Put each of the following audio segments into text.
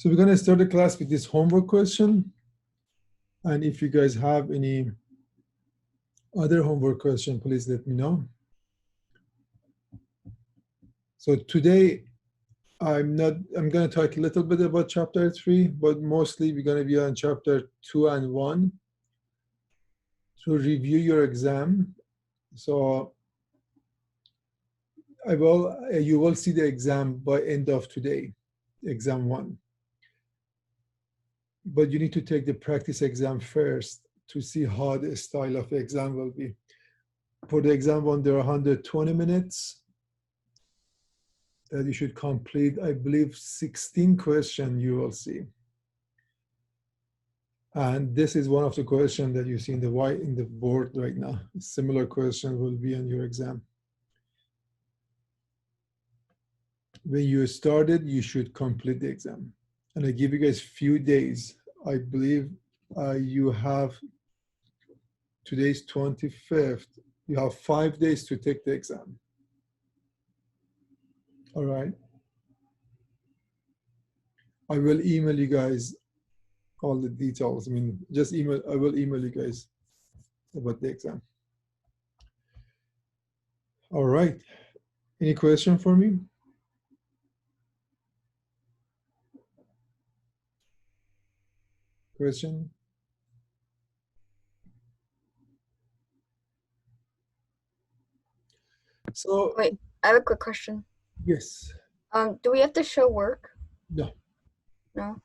So we're going to start the class with this homework question. And if you guys have any other homework question, please let me know. So today, I'm going to talk a little bit about chapter 3, but mostly we're going to be on chapter 2 and 1 to review your exam. So you will see the exam by end of today, exam 1. But you need to take the practice exam first to see how the style of the exam will be. For the exam 1, there are 120 minutes that you should complete. I believe 16 questions you will see. And this is one of the questions that you see in the board right now. Similar question will be on your exam. When you started, you should complete the exam. And I give you guys few days. I believe you have, today's 25th, you have 5 days to take the exam. All right. I will email you guys all the details. I mean, I will email you guys about the exam. All right. Any question for me? Question? So wait, I have a quick question. Yes. Do we have to show work? No. No.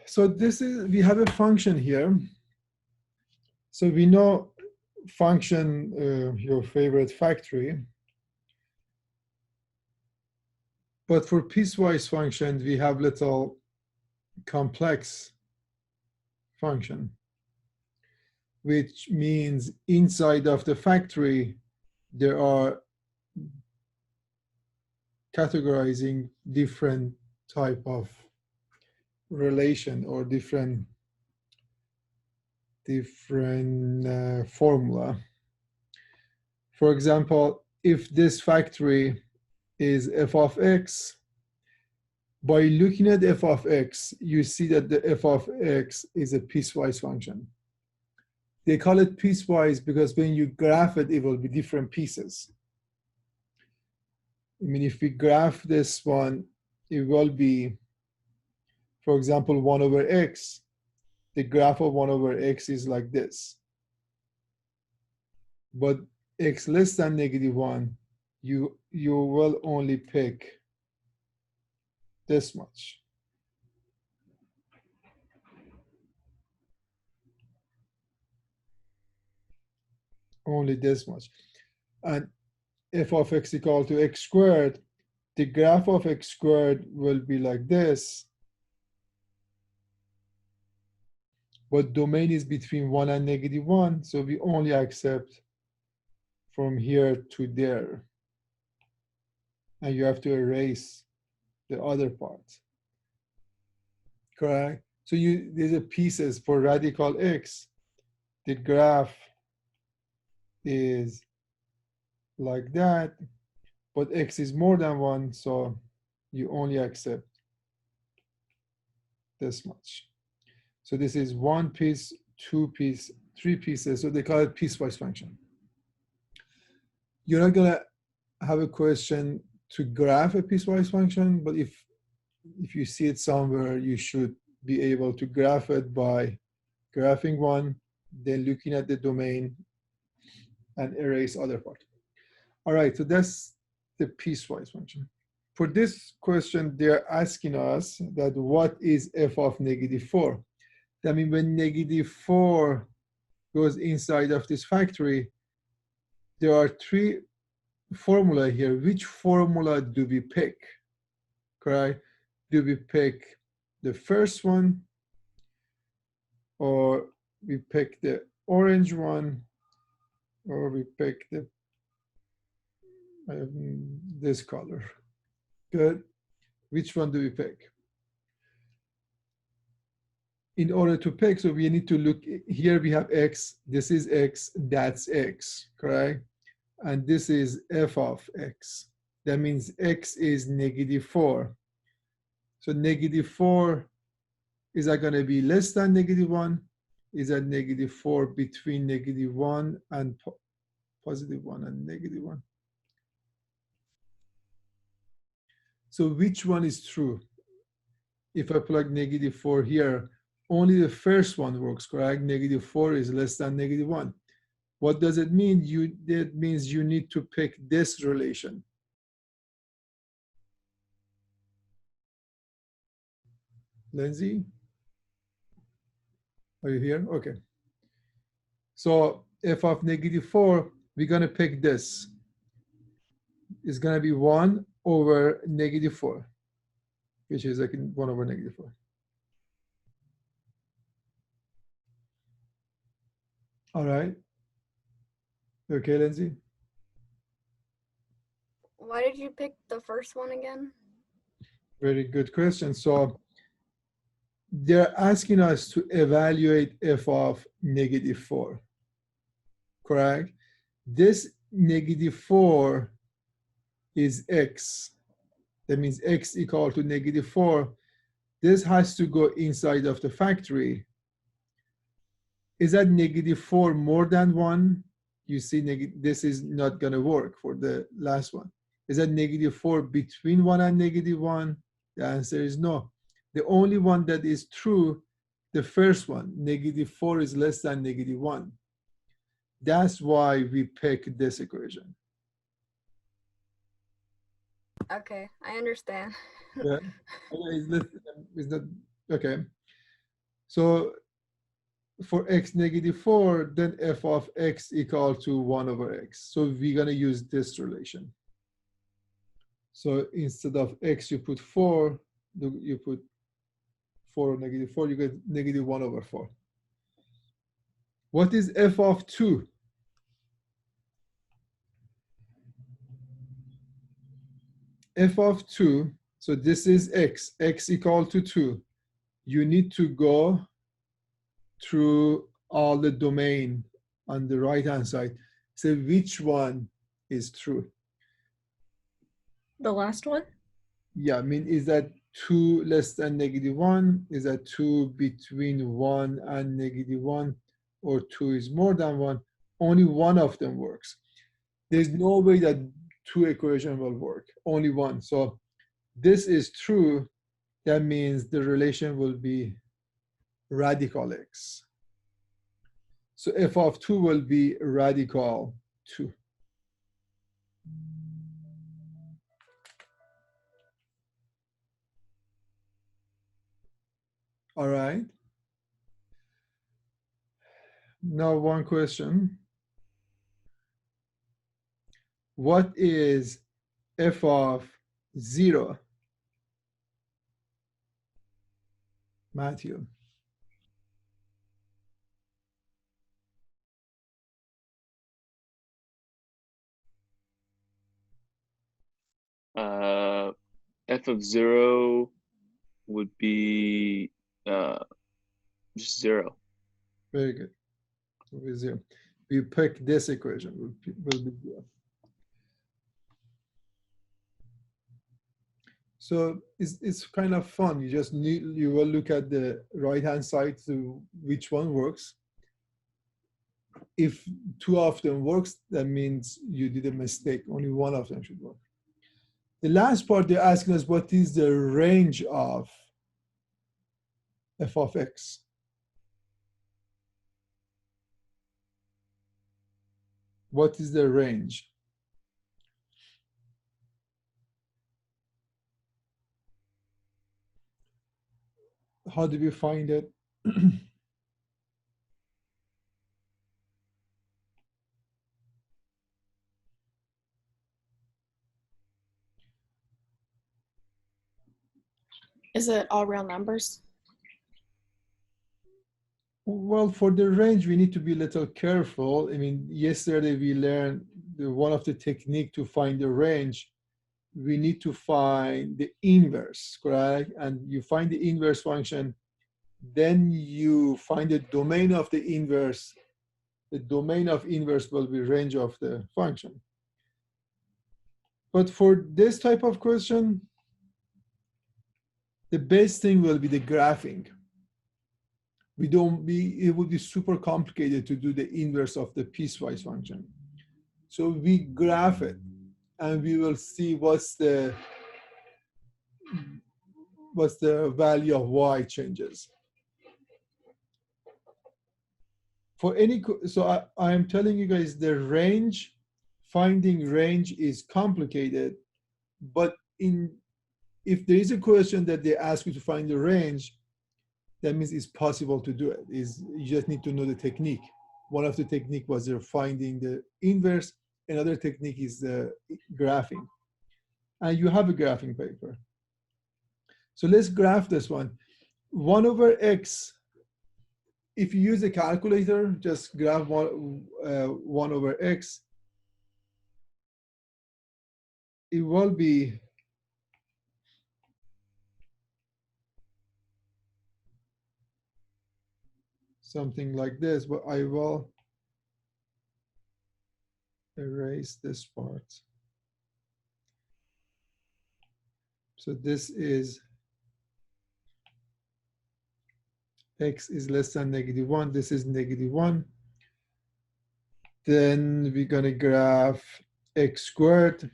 So we have a function here. So we know function, your favorite factory. But for piecewise functions, we have little complex function, which means inside of the factory, there are categorizing different type of relation or different formula. For example, if this factory is f of x, by looking at f of x, you see that the f of x is a piecewise function. They call it piecewise because when you graph it, it will be different pieces. I mean, if we graph this one, it will be, for example, 1 over x. The graph of 1 over x is like this. But x less than -1, you will only pick this much. Only this much. And f of x equal to x squared, the graph of x squared will be like this. But domain is between 1 and -1, so we only accept from here to there. And you have to erase the other part. Correct? So these are pieces for radical x. The graph is like that, but x is more than 1, so you only accept this much. So this is 1 piece, 2 piece, 3 pieces, so they call it piecewise function. You're not gonna have a question to graph a piecewise function, but if you see it somewhere, you should be able to graph it by graphing one, then looking at the domain and erase other part. All right, so that's the piecewise function. For this question, they're asking us that what is f of -4? That means when -4 goes inside of this factory, there are 3 formula here. Which formula do we pick? Correct? Do we pick the first one, or we pick the orange one, or we pick the this color? Good. Which one do we pick? In order to pick, so we need to look here. We have x. This is x. That's x. Correct? And this is f of x. That means x is -4. So -4, is that going to be less than -1? Is that -4 between -1 and +1 and -1? So which one is true? If I plug -4 here, only the first one works, correct? -4 is less than -1. What does it mean? That means you need to pick this relation. Lindsay? Are you here? Okay. So f of -4, we're going to pick this. It's going to be 1 over -4, which is like 1 over -4. All right. Okay, Lindsay? Why did you pick the first one again? Very good question. So they're asking us to evaluate f of -4, correct? This -4 is x. That means x equal to -4. This has to go inside of the factory. Is that -4 more than 1? You see, this is not going to work for the last one. Is that -4 between 1 and -1? The answer is no. The only one that is true, the first one, -4 is less than -1. That's why we pick this equation. Okay, I understand. Yeah. It's not, okay. So for x -4, then f of x equal to 1 over x. So we're going to use this relation. So instead of x, you put 4, you put 4 or -4, you get -1 over 4. What is f of 2? F of 2, so this is x equal to 2. You need to go through all the domain on the right-hand side. So which one is true? The last one? Yeah, I mean, is that 2 less than -1? Is that 2 between 1 and -1? Or 2 is more than 1? Only one of them works. There's no way that 2 equations will work, only one. So this is true. That means the relation will be radical x. So f of 2 will be radical 2. All right. Now one question. What is f of 0? Matthew. F of 0 would be just 0. Very good. With 0. We pick this equation, will be 0. So it's kind of fun. You will look at the right-hand side to which one works. If 2 of them works, that means you did a mistake. Only one of them should work. The last part, they're asking us what is the range of f of x. What is the range? How do we find it? Is it all real numbers? Well, for the range, we need to be a little careful. I mean, yesterday we learned one of the technique to find the range, we need to find the inverse, correct? And you find the inverse function, then you find the domain of the inverse. The domain of inverse will be range of the function. But for this type of question, the best thing will be the graphing. It would be super complicated to do the inverse of the piecewise function. So we graph it and we will see what's the value of y changes. For any, so I am telling you guys the range, finding range is complicated, but if there is a question that they ask you to find the range, that means it's possible to do it. You just need to know the technique. One of the technique was they're finding the inverse. Another technique is the graphing. And you have a graphing paper. So let's graph this one. 1 over x, if you use a calculator, just graph 1 over x. It will be something like this, but I will erase this part. So this is x is less than -1. This is -1. Then we're going to graph x squared.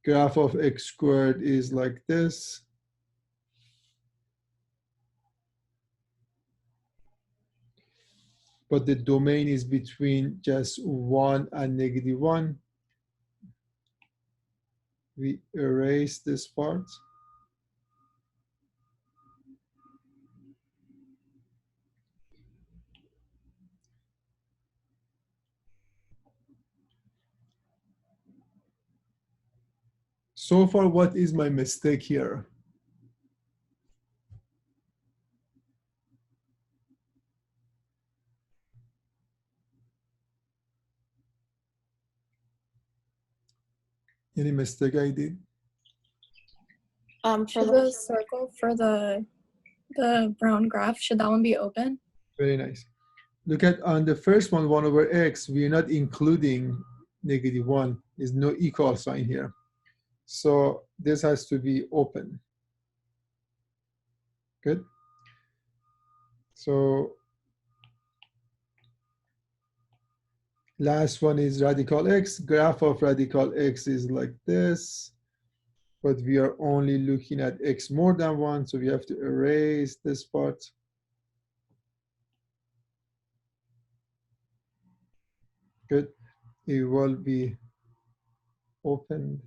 Graph of x squared is like this. But the domain is between just 1 and -1. We erase this part. So far, what is my mistake here? Any mistake I did? For Should the the circle for the brown graph, should that one be open? Very nice. Look at on the first one, 1 over x, we are not including -1. There's no equal sign here. So this has to be open. Good. So last one is radical x. Graph of radical x is like this, but we are only looking at x more than 1, so we have to erase this part. Good. It will be opened.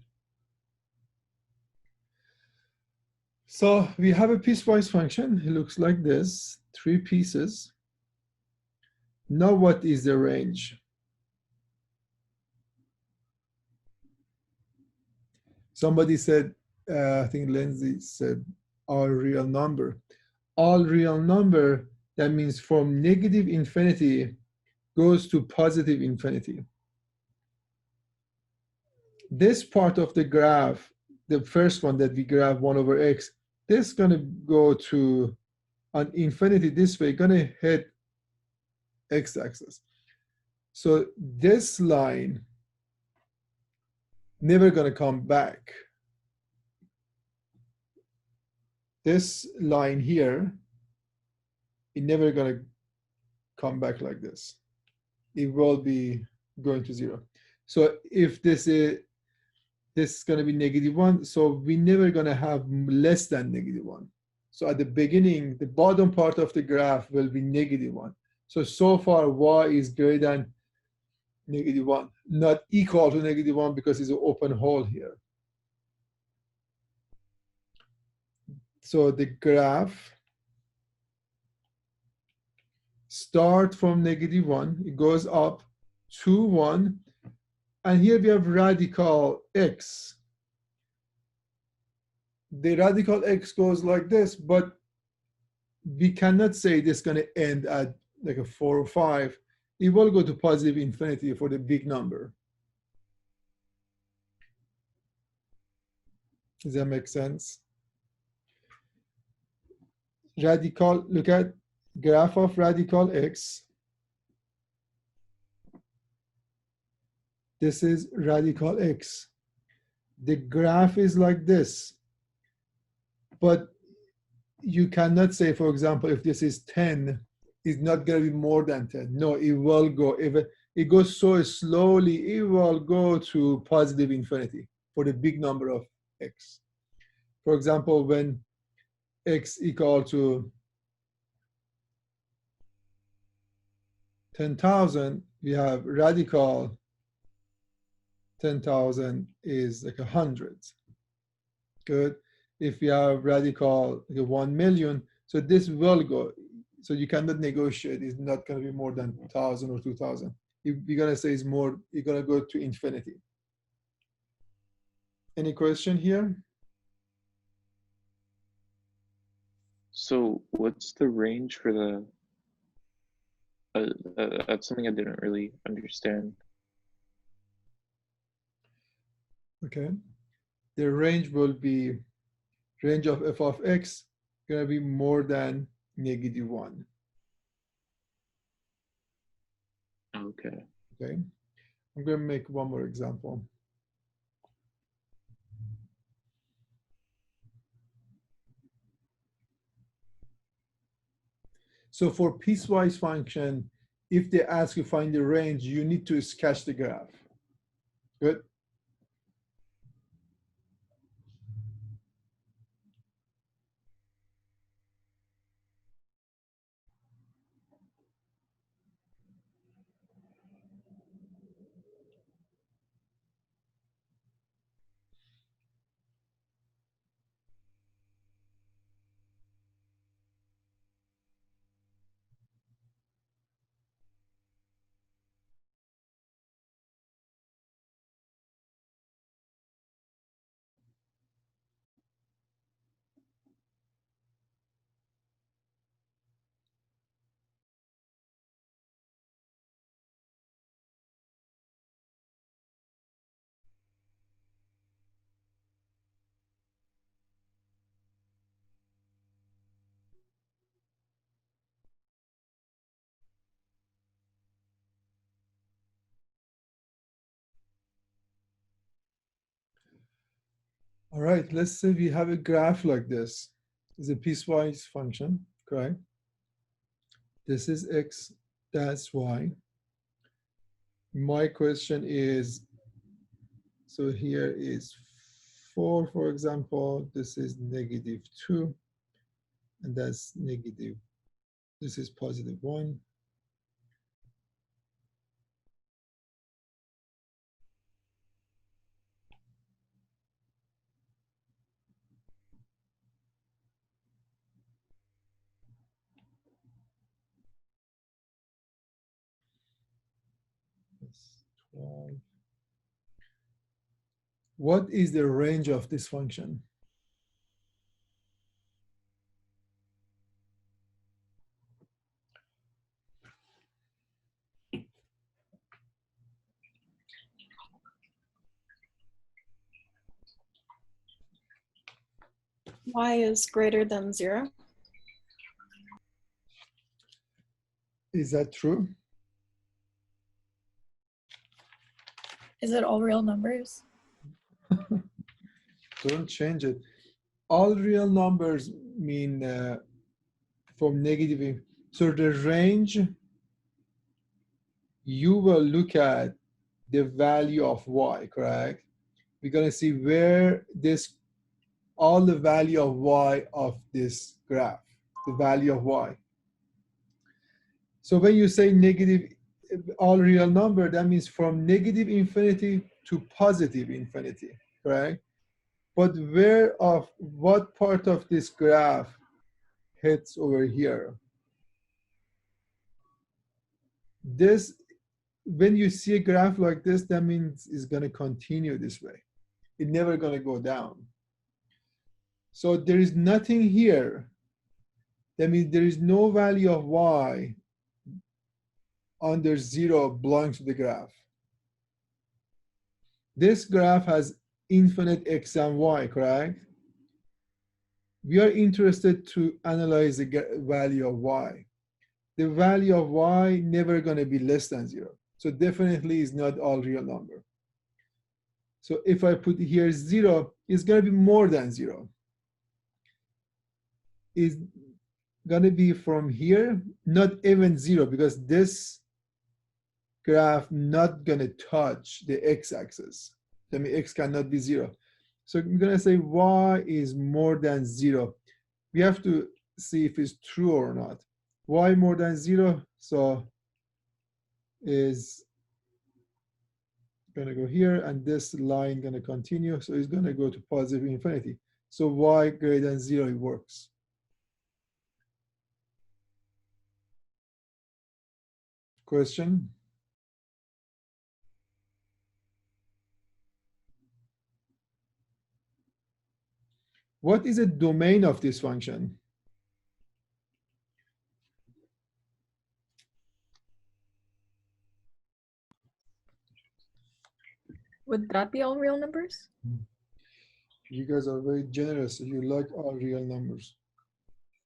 So we have a piecewise function. It looks like this, 3 pieces. Now what is the range? Somebody said, I think Lindsay said, all real number. All real number, that means from -infinity goes to +infinity. This part of the graph, the first one that we graph 1 over x, this is gonna go to on infinity this way, gonna hit x-axis. So this line never gonna come back. This line here, it never gonna come back like this. It will be going to 0. So if this is gonna be -1, so we never gonna have less than -1. So at the beginning, the bottom part of the graph will be -1. So far y is greater than -1, not equal to -1 because it's an open hole here. So the graph start from -1, it goes up to 1, and here we have radical x. The radical x goes like this, but we cannot say this is going to end at like a 4 or 5. It will go to +infinity for the big number. Does that make sense? Radical, look at graph of radical x. This is radical x. the graph is like this, but you cannot say, for example, if this is 10, it's not going to be more than 10. No, it will go. If it goes so slowly, it will go to positive infinity for the big number of x. For example, when x equal to 10,000, we have radical 10,000 is like 100. Good. If we have radical 1 million, so this will go. So you cannot negotiate. It's not going to be more than 1,000 or 2,000. You're going to say it's more, you're going to go to infinity. Any question here? So what's the range for the? That's something I didn't really understand. Okay. The range will be, range of f of x going to be more than -1. Okay. Okay. I'm going to make one more example. So for piecewise function, if they ask you find the range, you need to sketch the graph. Good. All right, let's say we have a graph like this. It's a piecewise function, correct? This is x, that's y. My question is, so here is 4, for example. This is -2, and that's negative. This is +1. That's 12. What is the range of this function? Y is greater than 0. Is that true? Is it all real numbers? Don't change it. All real numbers mean from negative. So the range, you will look at the value of y, correct? We're going to see where this, all the value of y of this graph, the value of y. So when you say negative, all real number, that means from -infinity to +infinity, correct? But where of what part of this graph hits over here? This, when you see a graph like this, that means it's going to continue this way. It's never going to go down. So there is nothing here. That means there is no value of y under 0 belongs to the graph. This graph has infinite x and y, correct? We are interested to analyze the value of y. The value of y never going to be less than 0. So definitely is not all real number. So if I put here 0, it's going to be more than 0. It's going to be from here, not even 0, because this graph not going to touch the x-axis. That means x cannot be 0. So I'm going to say y is more than 0. We have to see if it's true or not. Y more than 0, so is going to go here, and this line going to continue, so it's going to go to positive infinity. So y greater than 0, it works. Question? What is the domain of this function? Would that be all real numbers? You guys are very generous. You like all real numbers.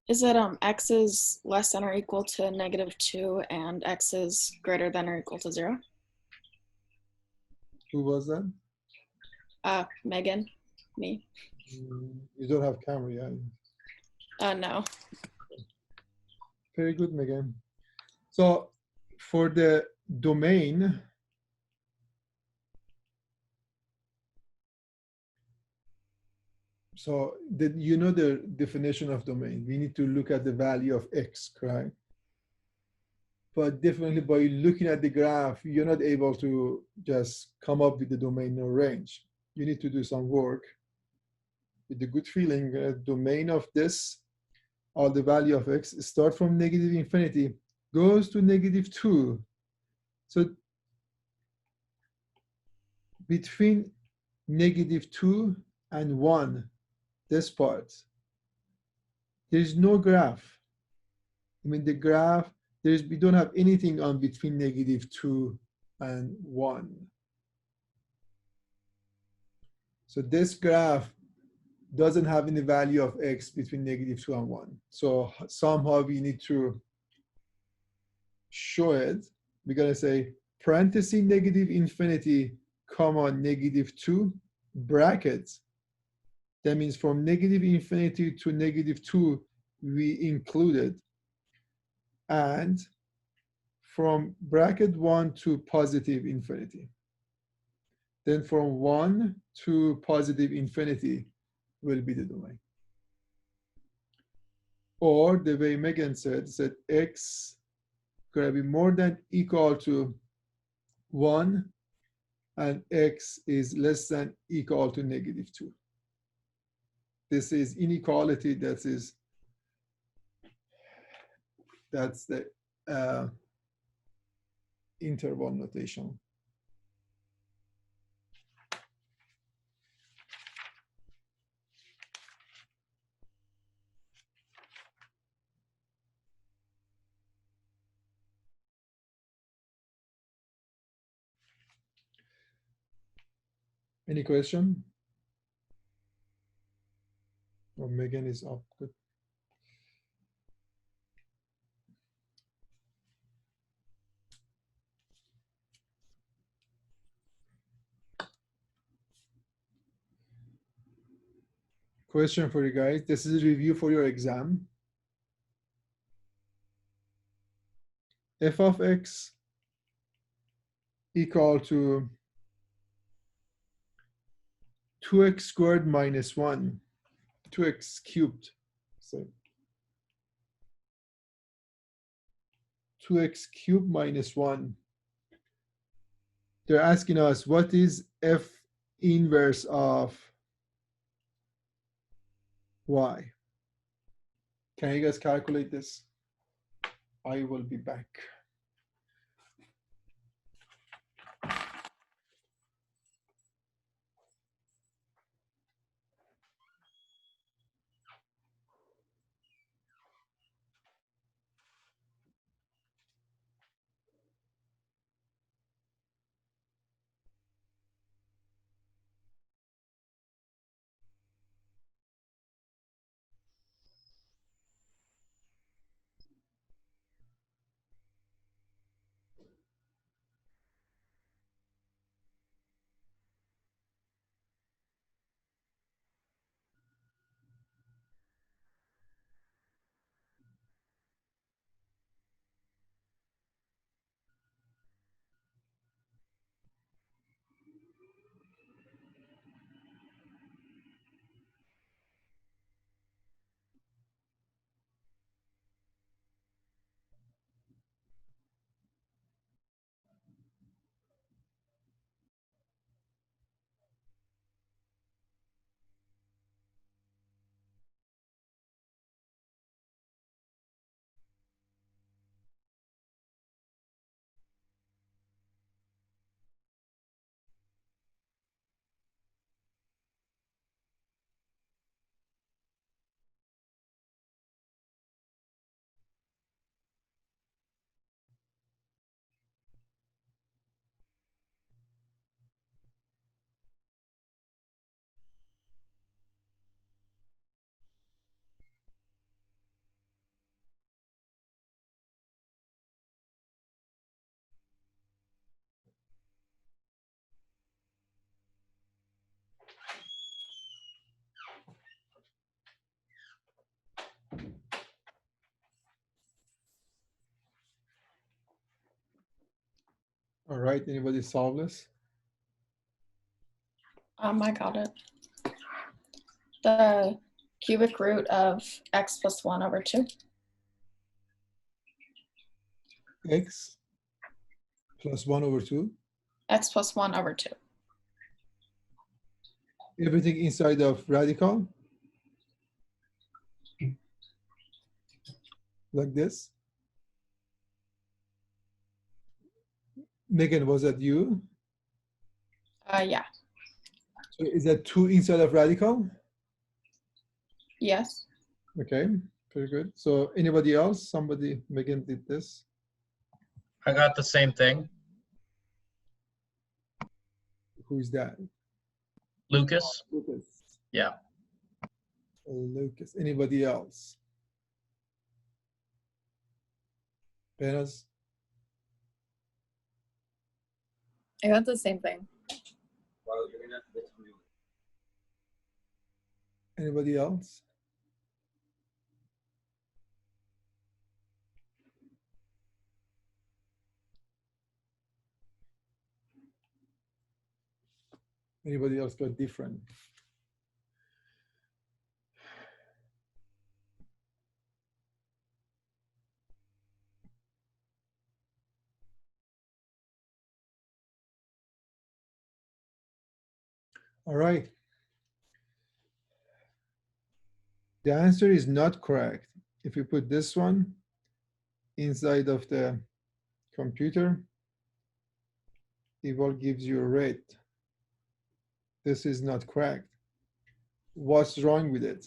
Is it x is less than or equal to -2 and x is greater than or equal to 0? Who was that? Megan, me. You don't have camera, yeah. No. Very good, Megan. So for the domain, so you know the definition of domain. We need to look at the value of x, correct? But definitely by looking at the graph, you're not able to just come up with the domain or range. You need to do some work with the good feeling. Domain of this, or the value of x, start from negative infinity, goes to -2. So between -2 and 1, this part, there is no graph. I mean, the graph, we don't have anything on between -2 and 1. So this graph doesn't have any value of x between -2 and 1. So somehow we need to show it. We're going to say parenthesis negative infinity, comma -2, brackets. That means from negative infinity to -2, we included. And from bracket 1 to positive infinity. Then from 1 to positive infinity will be the domain. Or the way Megan said x going to be more than equal to 1 and x is less than equal to -2. This is inequality. That's the interval notation. Any question? Oh, Megan is up. Good. Question for you guys. This is a review for your exam. F of x equal to 2x squared minus 1, 2x cubed. So 2x cubed minus 1. They're asking us what is f inverse of y. Can you guys calculate this? I will be back. All right, anybody solve this? I got it. The cubic root of x plus 1 over 2. X plus 1 over 2. X plus 1 over 2. Everything inside of radical. Like this. Megan, was that you? Yeah. So is that 2 inside of radical? Yes. Okay, very good. So anybody else? Somebody, Megan did this. I got the same thing. Who's that? Lucas? Lucas. Yeah. Lucas. Anybody else? Benas? I got the same thing. Anybody else? Anybody else got different? All right. The answer is not correct. If you put this one inside of the computer, it will give you a red. This is not correct. What's wrong with it?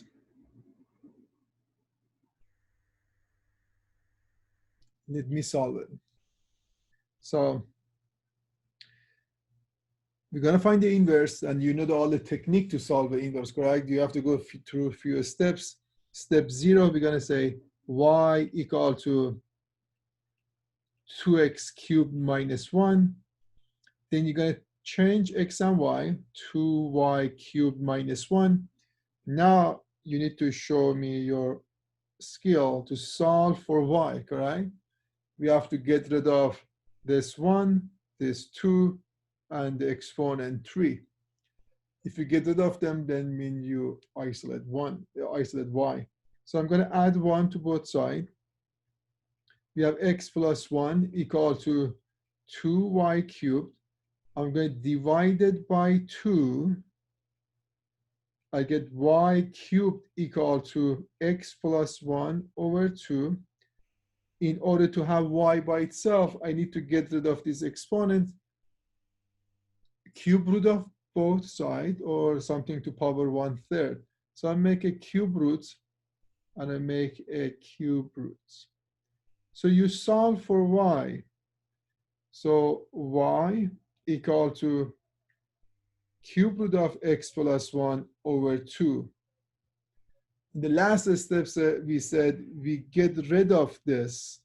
Let me solve it. So we're going to find the inverse, and you know all the technique to solve the inverse, correct? You have to go through a few steps. Step 0, we're going to say y equal to 2x cubed minus 1. Then you're going to change x and y, 2y cubed minus 1. Now you need to show me your skill to solve for y, correct? We have to get rid of this 1, this 2, and the exponent 3. If you get rid of them, then mean you isolate y. So I'm going to add 1 to both sides. We have x plus 1 equal to 2y cubed. I'm going to divide it by 2. I get y cubed equal to x plus 1 over 2. In order to have y by itself, I need to get rid of this exponent, cube root of both sides, or something to power 1/3. So I make a cube root, and I make a cube root. So you solve for y. So y equal to cube root of x plus 1 over 2. In the last steps, we said we get rid of this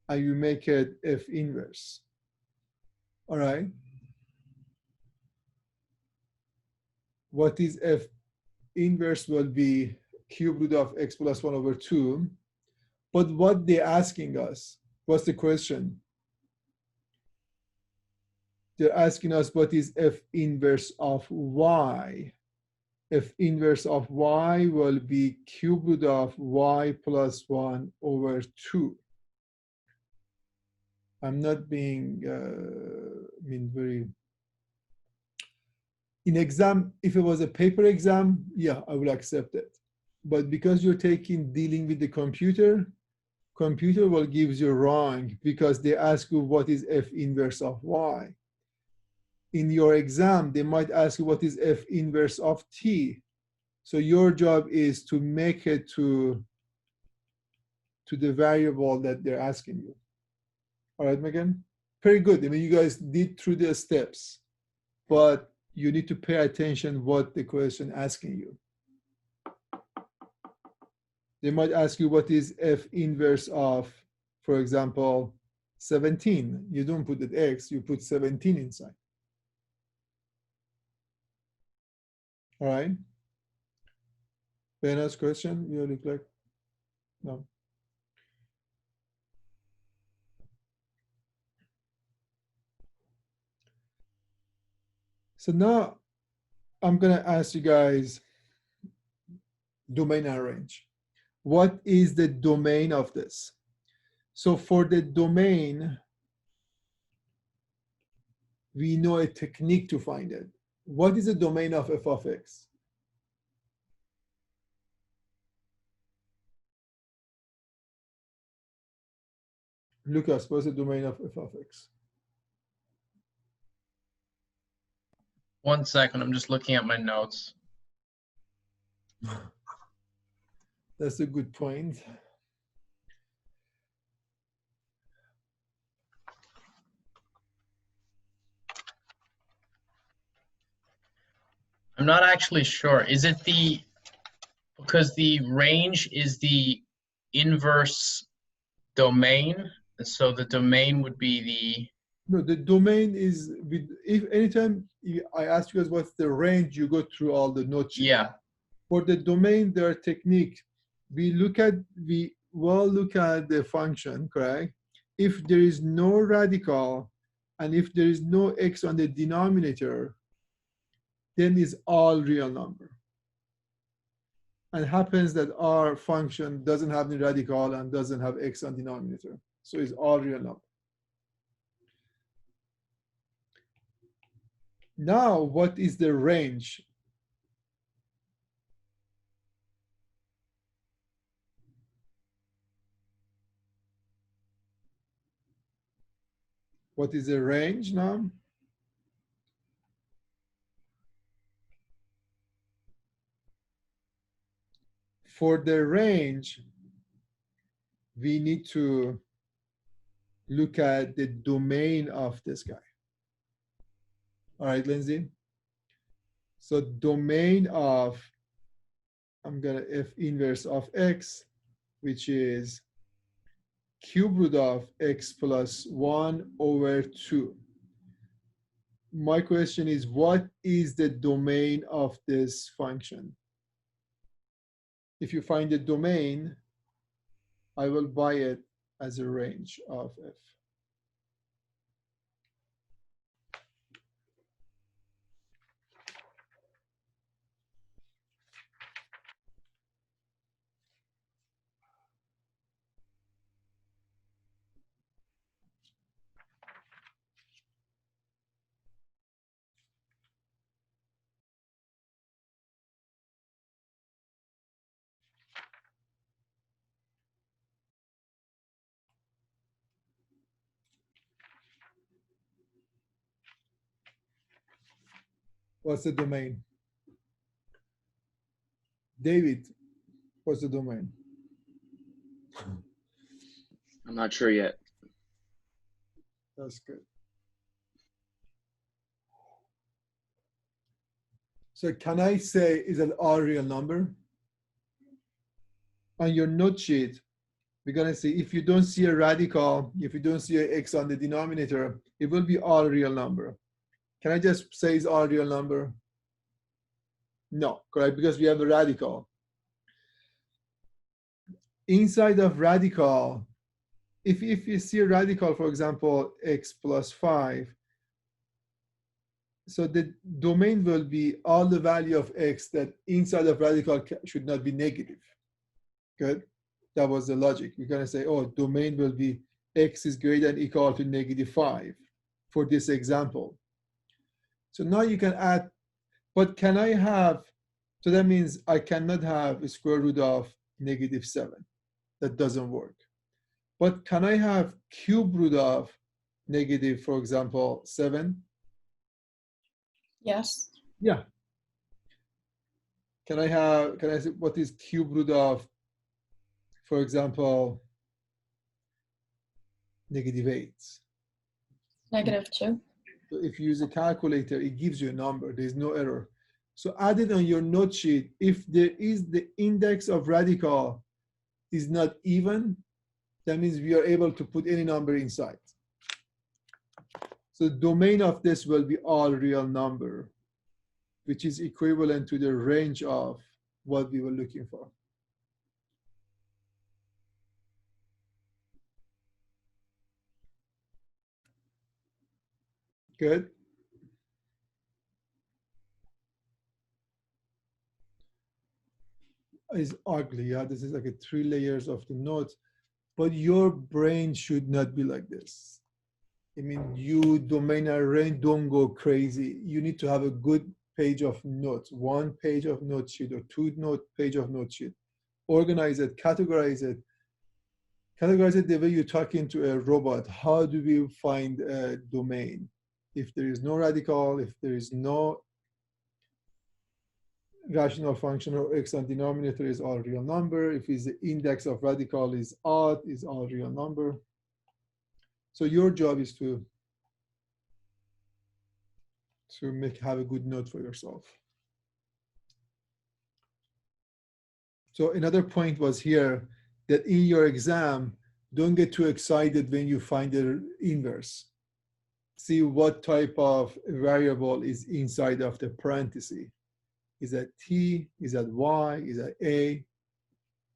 and you make it f inverse. All right. What is f inverse will be cube root of x plus 1 over 2. But what they're asking us, what's the question? They're asking us what is f inverse of y. F inverse of y will be cube root of y plus 1 over 2. I'm not being, very, in exam, if it was a paper exam, yeah, I would accept it. But because you're dealing with the computer will give you wrong because they ask you what is f inverse of y. In your exam, they might ask you what is f inverse of t. So your job is to make it to the variable that they're asking you. All right, Megan? Very good. I mean, you guys did through the steps, but you need to pay attention what the question asking you. They might ask you what is f inverse of, for example, 17. You don't put the x, you put 17 inside. All right. Bena's question, you look like, no. So now I'm gonna ask you guys domain and range. What is the domain of this? So for the domain, we know a technique to find it. What is the domain of f of x? Lucas, what's the domain of f of x? 1 second, I'm just looking at my notes. That's a good point. I'm not actually sure. Is it because the range is the inverse domain, so the domain would be No, the domain is, if anytime I ask you guys what's the range, you go through all the node sheet. yeah. For the domain, there are techniques. We will look at the function, correct? If there is no radical and if there is no x on the denominator, then it's all real number. And it happens that our function doesn't have the radical and doesn't have x on denominator. So it's all real number. Now, what is the range? What is the range now? For the range, we need to look at the domain of this guy. All right, Lindsay? So domain of, I'm gonna f inverse of x, which is cube root of x plus 1 over 2. My question is, what is the domain of this function? If you find the domain, I will buy it as a range of f. What's the domain? David, what's the domain? I'm not sure yet. That's good. So can I say is an all real number? On your note sheet, we're gonna say if you don't see a radical, if you don't see an x on the denominator, it will be all real number. Can I just say it's all real number? No, correct, because we have a radical. Inside of radical, if you see a radical, for example, x plus 5, so the domain will be all the value of x that inside of radical should not be negative. Good? That was the logic. We're going to say, oh, domain will be x is greater than or equal to -5 for this example. So now you can add, but can I have, so that means I cannot have a square root of -7. That doesn't work. But can I have cube root of negative, for example, 7? Yes. Yeah. Can I say what is cube root of, for example, -8? -2. So if you use a calculator, it gives you a number. There's no error. So add it on your note sheet. If there is the index of radical is not even, that means we are able to put any number inside. So the domain of this will be all real number, which is equivalent to the range of what we were looking for. Good. is ugly. Yeah, this is like a 3 layers of the notes, but your brain should not be like this. I mean, you domain arrange, don't go crazy. You need to have a good page of notes, 1 page of note sheet or 2 page of note sheet. Organize it, categorize it. Categorize it the way you talk into a robot. How do we find a domain? If there is no radical, if there is no rational function or x on denominator is all real number. If is the index of radical is odd, is all real number. So your job is to have a good note for yourself. So another point was here that in your exam, don't get too excited when you find the inverse. See what type of variable is inside of the parenthesis. Is that t? Is that y? Is that a?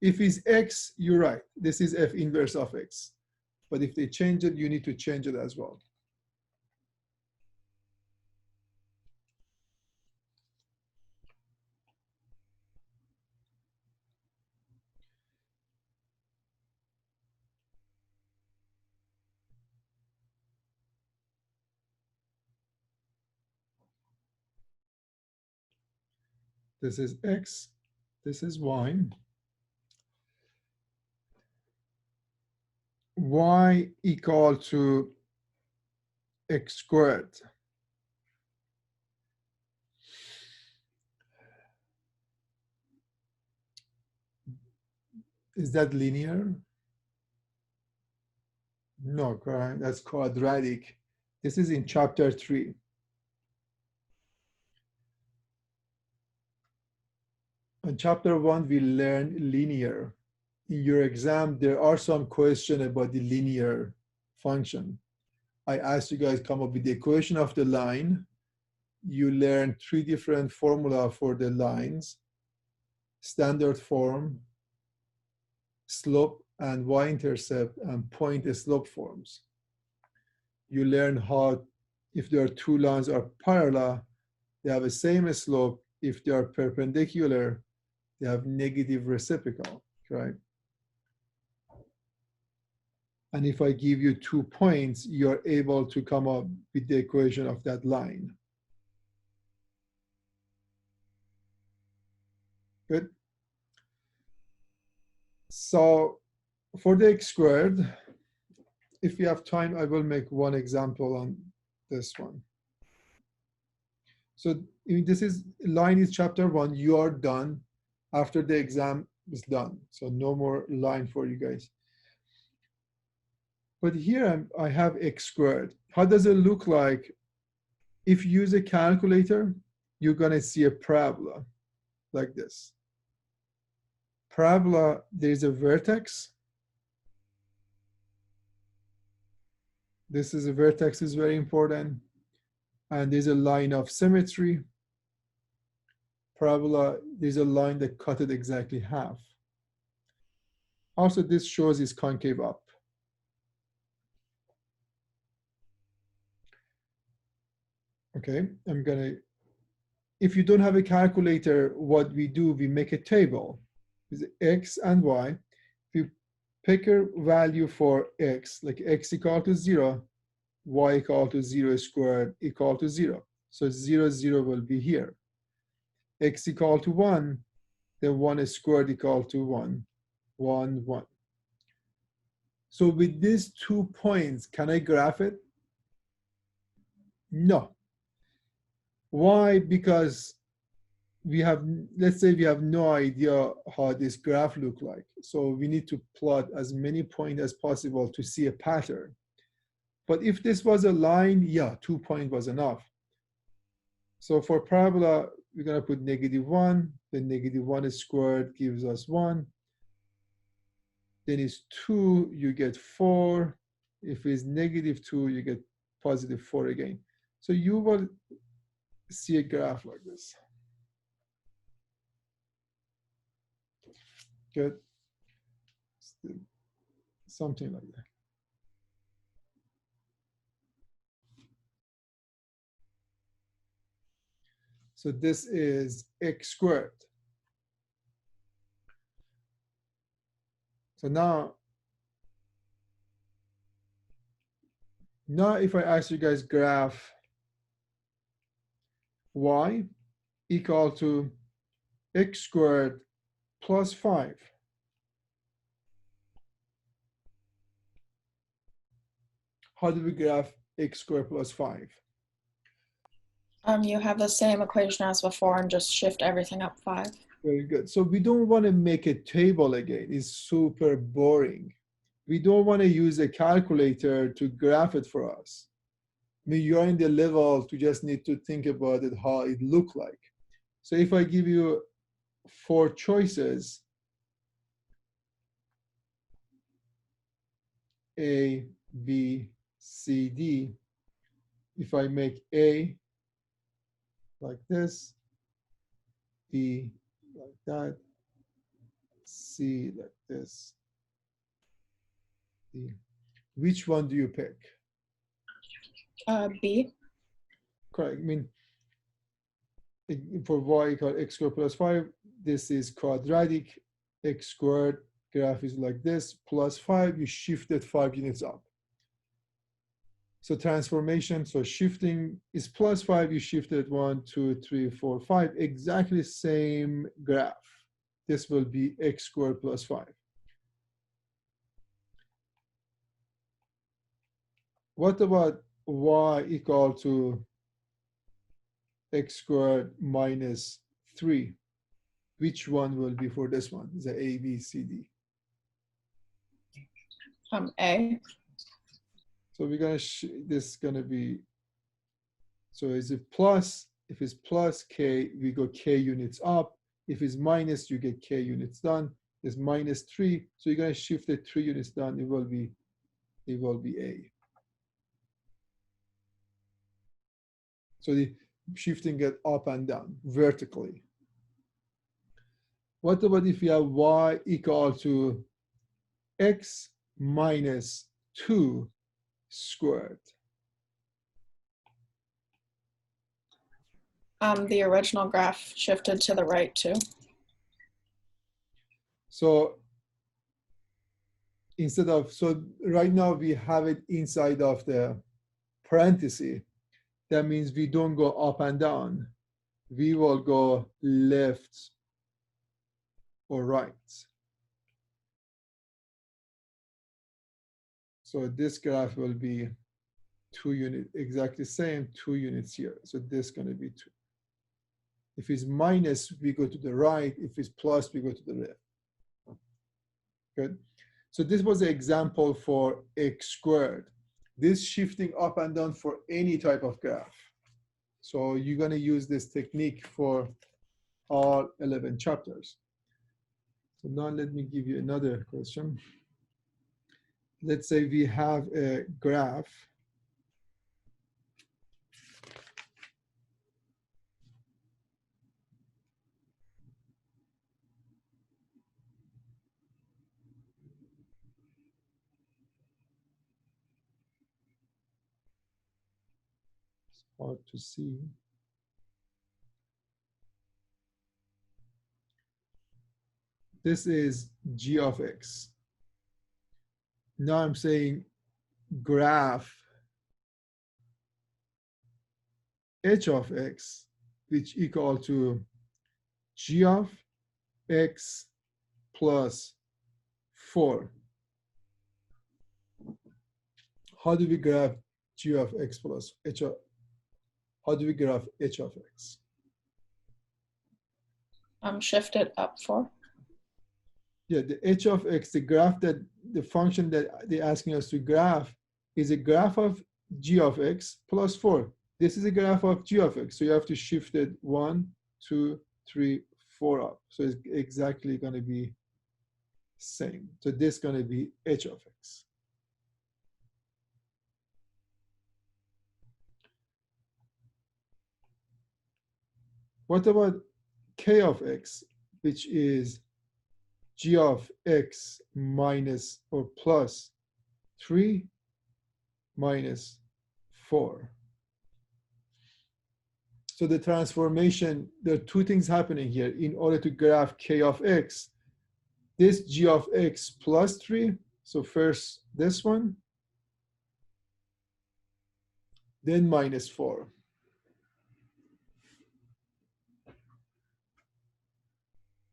If it's x, you're right. This is f inverse of x. But if they change it, you need to change it as well. This is x, this is y. Y equal to x squared. Is that linear? No, correct. That's quadratic. This is in chapter 3. In chapter 1, we learned linear. In your exam, there are some questions about the linear function. I asked you guys come up with the equation of the line. You learn 3 different formula for the lines: standard form, slope, and y-intercept, and point slope forms. You learn how, if there are 2 lines are parallel, they have the same slope. If they are perpendicular, they have negative reciprocal, right? And if I give you 2 points, you're able to come up with the equation of that line. Good. So for the x squared, if we have time, I will make one example on this one. So this is line is chapter 1. You are done after the exam is done. So no more line for you guys. But here I have x squared. How does it look like? If you use a calculator, you're going to see a parabola like this. Parabola, there's a vertex. This is a vertex, is very important. And there's a line of symmetry. Parabola, there's a line that cut it exactly half. Also, this shows is concave up. Okay, I'm gonna, if you don't have a calculator, what we do, we make a table with x and y. If you pick a value for x, like x equal to 0, y equal to 0 squared equal to 0. So 0, 0 will be here. X equal to 1, then 1 squared equal to 1, 1, 1. So with these 2 points, can I graph it? No. Why? Because we have, let's say we have no idea how this graph look like. So we need to plot as many points as possible to see a pattern. But if this was a line, yeah, 2 points was enough. So for parabola, we're gonna put -1, then -1 squared gives us 1. Then it's 2, you get 4. If it's -2, you get +4 again. So you will see a graph like this. Good. Something like that. So this is x squared. So now if I ask you guys graph y equal to x squared plus 5. How do we graph x squared plus 5? You have the same equation as before and just shift everything up 5. Very good. So we don't want to make a table again. It's super boring. We don't want to use a calculator to graph it for us. I mean, you're in the level to just need to think about it, how it look like. So if I give you 4 choices, A, B, C, D, if I make A like this, B like that, C like this, D. Which one do you pick? B. Correct. I mean, for y equal x squared plus 5, this is quadratic. X squared graph is like this, plus 5, you shifted 5 units up. So transformation, so shifting is plus 5, you shifted 1, 2, 3, 4, 5, exactly same graph. This will be x squared plus 5. What about y equal to x squared minus 3? Which one will be for this one? Is it A, B, C, D? A. So we're gonna, this is gonna be, so is it plus? If it's plus k, we go k units up. If it's minus, you get k units down. It's minus 3, so you're gonna shift it 3 units down. It will be A. So the shifting it up and down vertically. What about if we have y equal to x minus 2 squared? The original graph shifted to the right too. So instead of, so right now we have it inside of the parenthesis. That means we don't go up and down. We will go left or right. So this graph will be 2 units, exactly same, 2 units here. So this is going to be 2. If it's minus, we go to the right. If it's plus, we go to the left. Good. So this was an example for x squared. This shifting up and down for any type of graph. So you're going to use this technique for all 11 chapters. So now let me give you another question. Let's say we have a graph. It's hard to see. This is g of x. Now I'm saying graph h of x, which equal to g of x plus 4. How do we graph g of x plus h of, how do we graph h of x? Shift it up 4. Yeah, the h of x, the graph that, the function that they're asking us to graph is a graph of g of x plus 4. This is a graph of g of x. So you have to shift it 1, 2, 3, 4 up. So it's exactly going to be same. So this is going to be h of x. What about k of x, which is g of x minus or plus 3 minus 4. So the transformation, there are 2 things happening here. In order to graph k of x, this g of x plus 3. So first this one, then minus 4.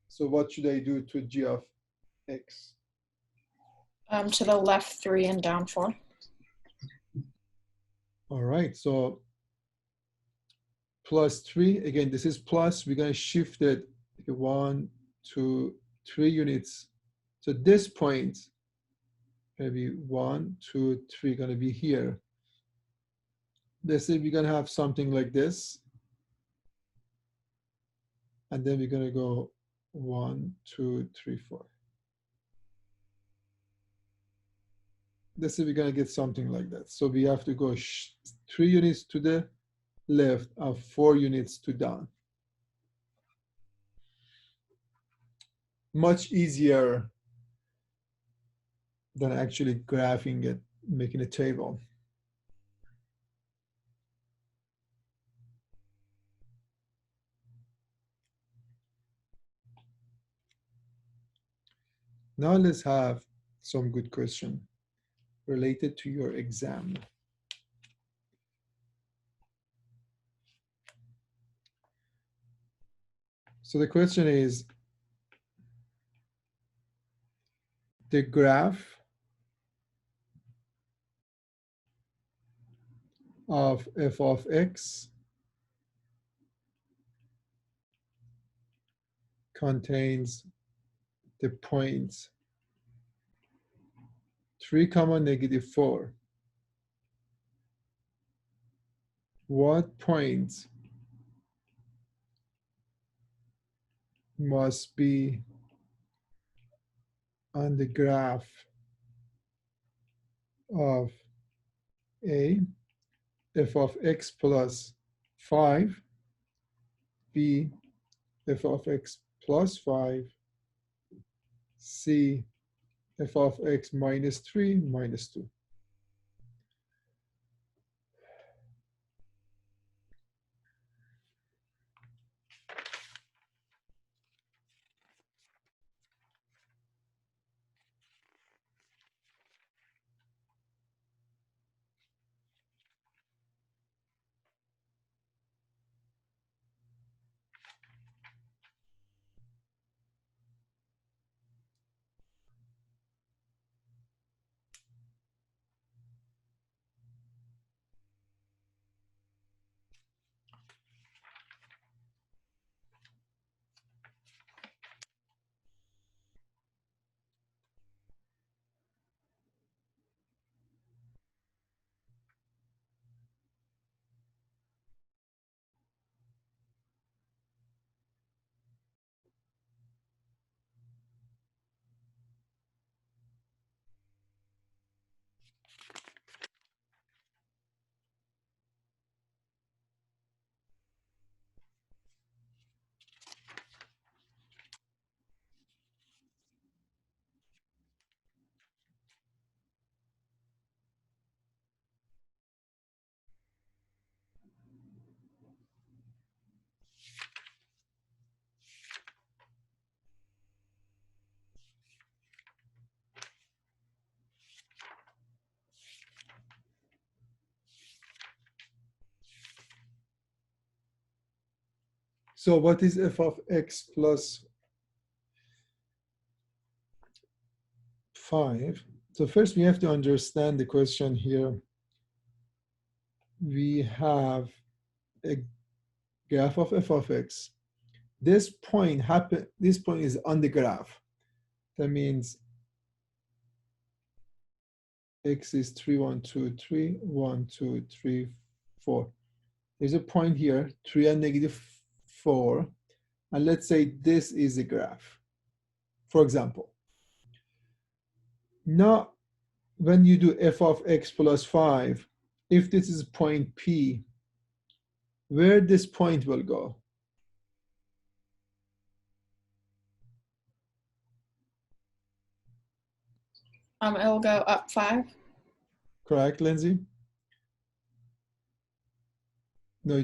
So what should I do to g of x? To the left 3 and down 4. All right, so plus 3, again, this is plus, we're gonna shift it 1, 2, 3 units. So this point, maybe 1, 2, 3, gonna be here. Let's say we're gonna have something like this. And then we're gonna go 1, 2, 3, 4. Let's say we're gonna get something like that. So we have to go 3 units to the left and 4 units to down. Much easier than actually graphing it, making a table. Now let's have some good question related to your exam. So the question is, the graph of f of x contains the points 3, -4. What points must be on the graph of A, f of x plus 5, B, f of x plus 5, C, f of x minus 3, minus 2. So what is f of x plus 5? So first we have to understand the question here. We have a graph of f of x. This point is on the graph. That means x is 3, 1, 2, 3, 1, 2, 3, 4. There's a point here, 3 and -4. And let's say this is a graph, for example. Now, when you do f of x plus 5, if this is point P, where this point will go? It'll go up 5. Correct, Lindsay? No,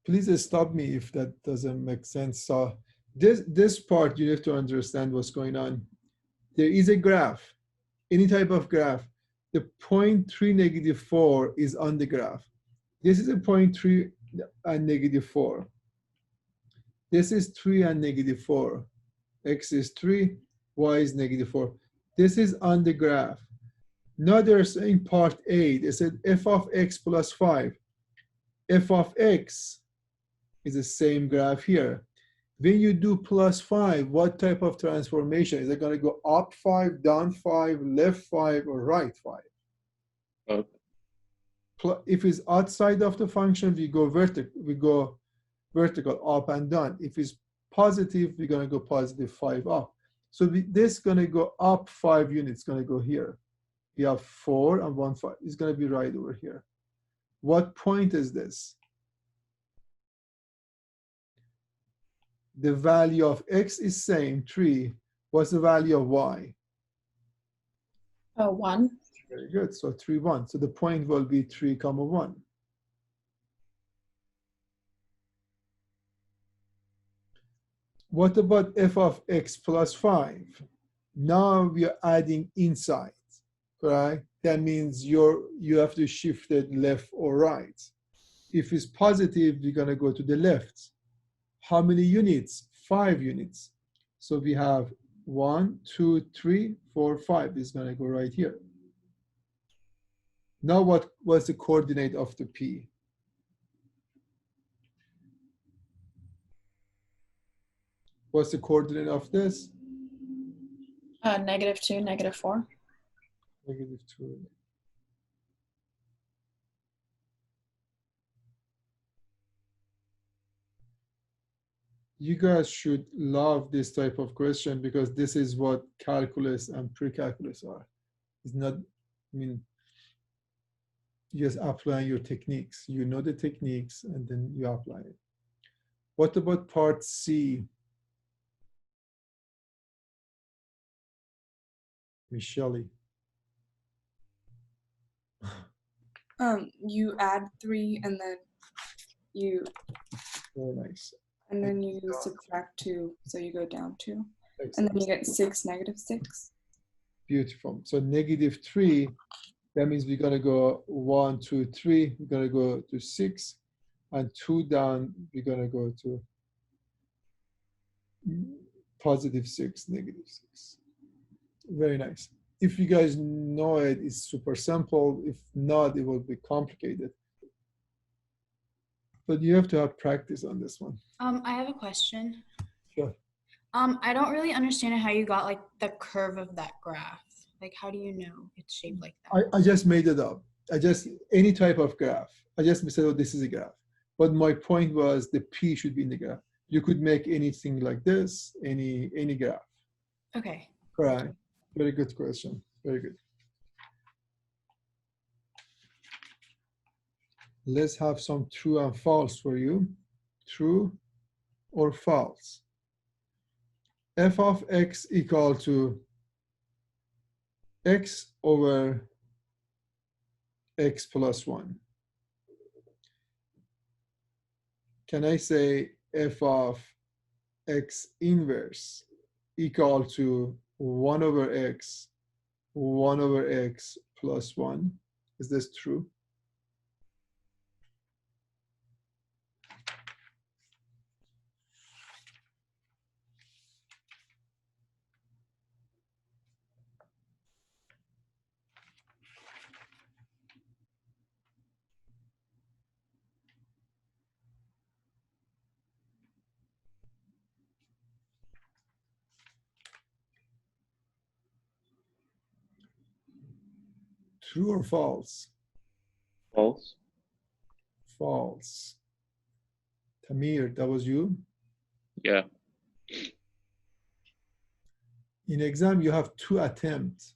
please stop me if that doesn't make sense. So this part, you have to understand what's going on. there is a graph, any type of graph, the point 3, -4 is on the graph. This is a point 3 and -4. This is 3 and -4. X is 3, Y is -4. This is on the graph. Now they're saying part A, they said f of x plus 5. F of x is the same graph here. When you do plus 5, what type of transformation? Is it going to go up 5, down 5, left 5, or right 5? Up. If it's outside of the function, we go vertical, up and down. If it's positive, we're going to go positive 5 up. So this is going to go up 5 units, going to go here. We have 4 and 1, 5. It's going to be right over here. What point is this? The value of x is same, 3. What's the value of y? 1. Very good. So 3, 1. So the point will be 3, 1. What about f of x plus 5? Now we are adding inside, right? That means you have to shift it left or right. If it's positive, we're going to go to the left. How many units? 5 units. So we have 1, 2, 3, 4, 5. It's going to go right here. Now what's the coordinate of the P? What's the coordinate of this? -2, -4. -2. You guys should love this type of question because this is what calculus and pre-calculus are. It's not, I mean, you're just applying your techniques. You know the techniques and then you apply it. What about part C? Michelle. You add 3 and then Very nice. you subtract 2, so you go down 2. And then you get 6, -6. Beautiful. So -3, that means we're gonna go 1, 2, 3, we're gonna go to 6, and 2 down, we're gonna go to +6, -6. Very nice. If you guys know it, it's super simple. If not, it will be complicated. But you have to have practice on this one. I have a question. Sure. I don't really understand how you got like the curve of that graph. Like, how do you know it's shaped like that? I just made it up. Any type of graph. I just said, oh, this is a graph. But my point was the P should be in the graph. You could make anything like this, any graph. Okay. Right. Very good question. Very good. Let's have some true and false for you. True or false? F of x equal to x over x plus 1. Can I say f of x inverse equal to 1 over x plus 1? Is this true? True or false? False. False. Tamir, that was you? Yeah. In exam, you have 2 attempts.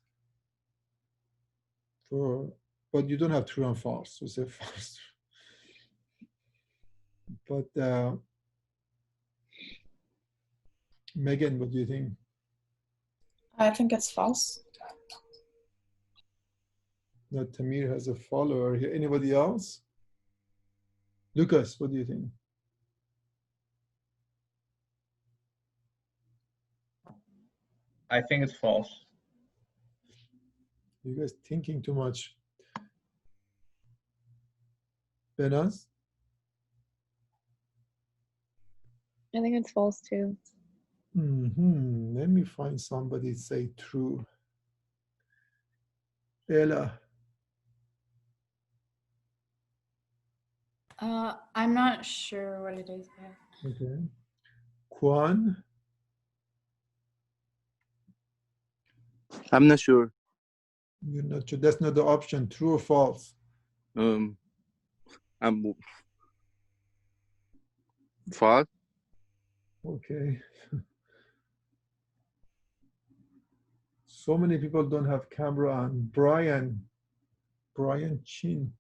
But you don't have true and false, so say false. But Megan, what do you think? I think it's false. No, Tamir has a follower here. Anybody else? Lucas, what do you think? I think it's false. You guys thinking too much. Benaz? I think it's false too. Let me find somebody say true. Ella. I'm not sure what it is yet. Okay. Kwan? I'm not sure. You're not sure. That's not the option. True or false? I'm false. Okay. So many people don't have camera on. Brian Chin.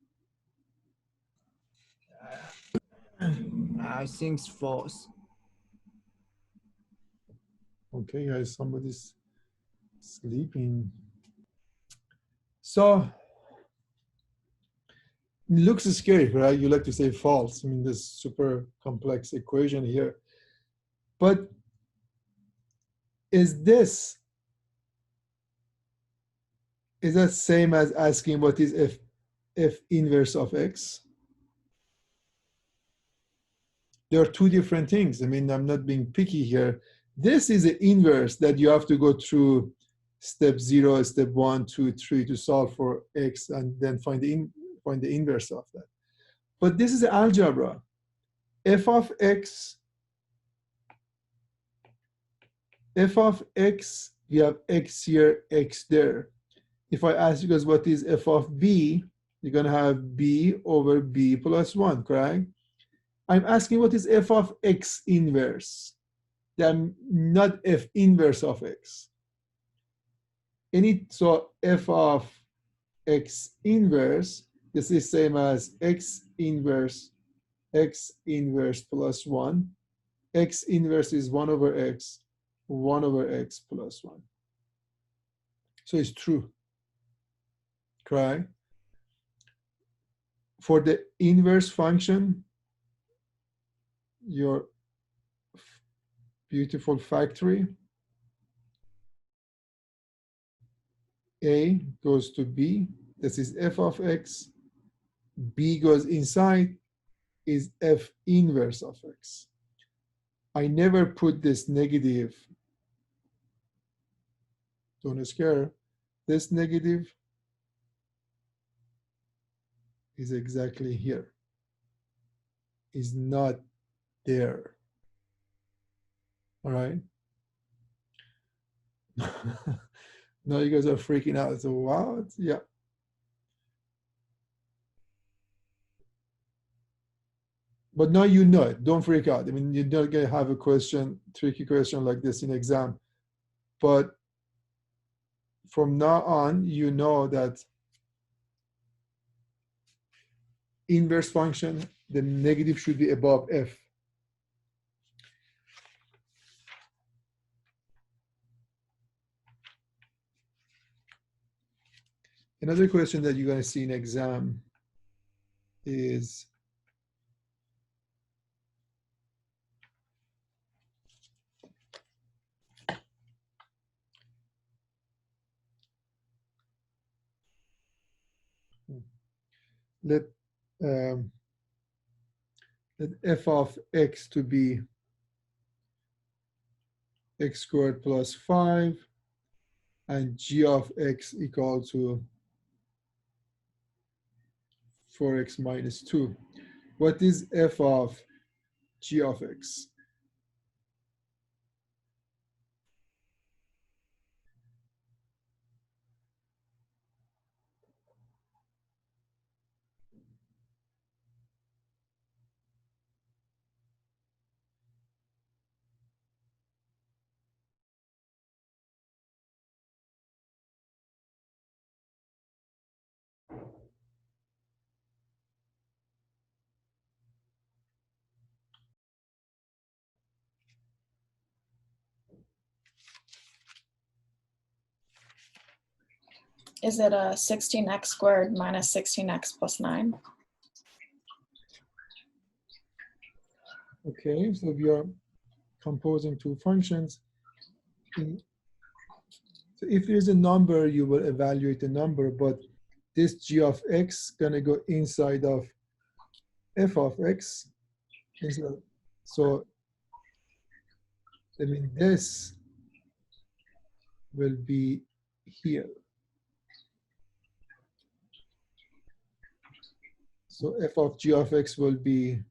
I think it's false. Okay, guys, somebody's sleeping. So, it looks scary, right? You like to say false. I mean, this super complex equation here. But is that same as asking what is f inverse of x? There are two different things. I mean, I'm not being picky here. This is the inverse that you have to go through step 0, step 1, 2, 3 to solve for x and then find the inverse of that. But this is algebra. F of x, you have x here, x there. If I ask you guys what is f of b, you're going to have b over b plus 1, correct? I'm asking what is f of x inverse. Then not f inverse of x. So f of x inverse, this is same as x inverse plus 1. X inverse is 1 over x plus 1. So it's true, correct? For the inverse function, your beautiful factory, A goes to B. This is f of x. B goes inside, is f inverse of x. I never put this negative. Don't scare. This negative is exactly here. Is not there. All right. Now you guys are freaking out. So wow, yeah. But now you know it. Don't freak out. I mean, you're not gonna have a tricky question like this in exam. But from now on, you know that inverse function, the negative should be above f. Another question that you're going to see in exam is let f of x to be x squared plus 5 and g of x equal to 4x minus 2. What is f of g of x? Is it a 16x squared minus 16x plus 9? Okay, so we are composing two functions. So if there's a number, you will evaluate the number, but this g of x gonna go inside of f of x. So I mean this will be here. So f of g of x will be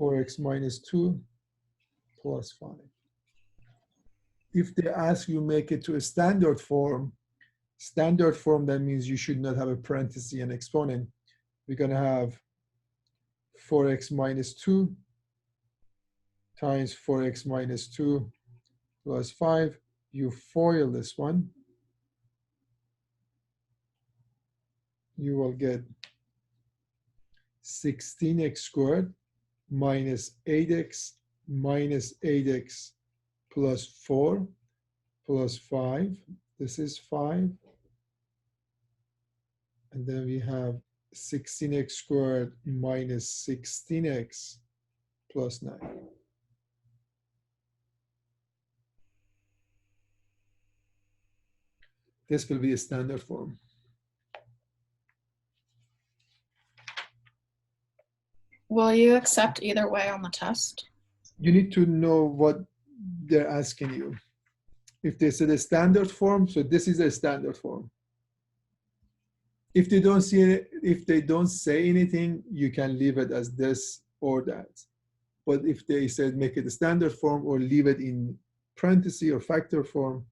4x minus 2 plus 5. If they ask you make it to a standard form, that means you should not have a parenthesis and exponent. We're going to have 4x minus 2 times 4x minus 2 plus 5. You FOIL this one. You will get 16x squared minus 8x plus 4 plus 5. This is 5. And then we have 16x squared minus 16x plus 9. This will be a standard form. Will you accept either way on the test? You need to know what they're asking you. If they said a standard form, so this is a standard form. If they don't say anything, you can leave it as this or that. But if they said make it a standard form or leave it in parenthesis or factor form,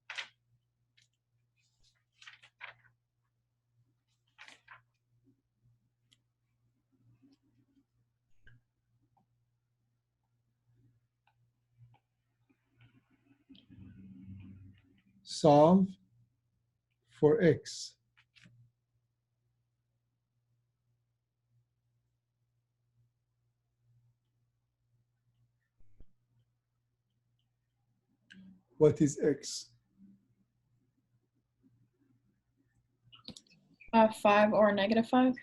solve for x. What is x? 5 or negative 5?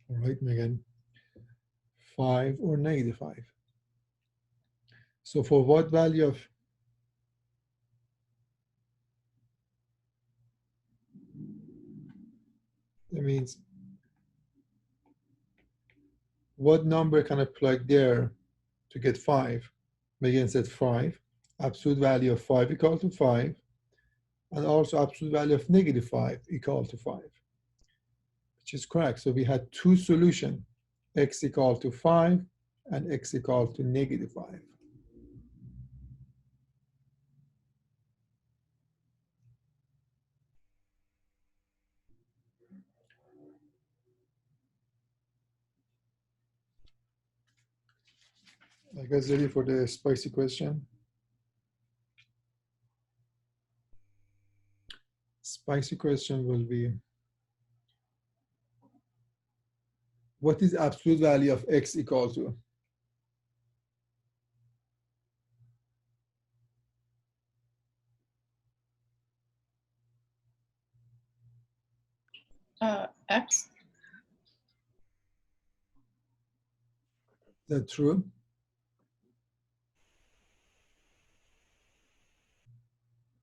All right, Megan. 5 or negative 5. So for what value of that means what number can I plug there to get 5? Megan said 5. Absolute value of 5 equal to 5. And also absolute value of negative 5 equal to 5. Which is correct. So we had two solutions, x equal to 5 and x equal to negative 5. Are you guys ready for the spicy question? Spicy question will be, what is absolute value of x equal to? X? Is that true?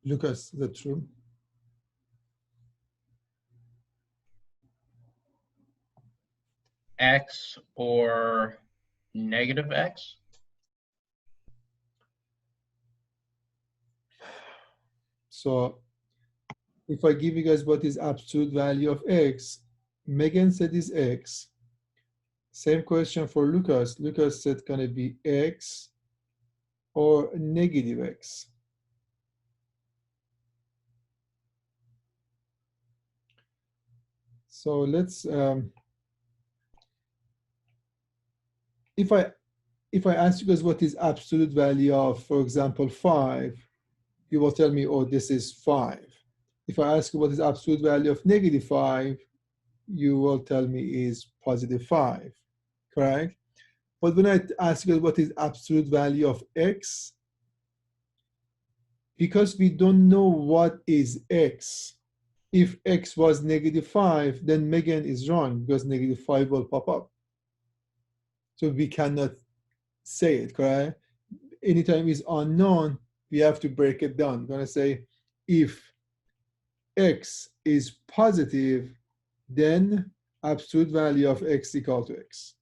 Lucas, is that true? X or negative X? So if I give you guys what is absolute value of x, Megan said is x. Same question for Lucas. Lucas said can it be x or negative x? So let's if I ask you guys what is absolute value of, for example, 5, you will tell me, oh, this is 5. If I ask you what is absolute value of negative 5, you will tell me is positive 5, correct? But when I ask you what is absolute value of x, because we don't know what is x, if x was negative 5, then Megan is wrong because negative 5 will pop up. So we cannot say it, correct? anytime is unknown, we have to break it down. We're going to say if x is positive, then absolute value of x equal to x.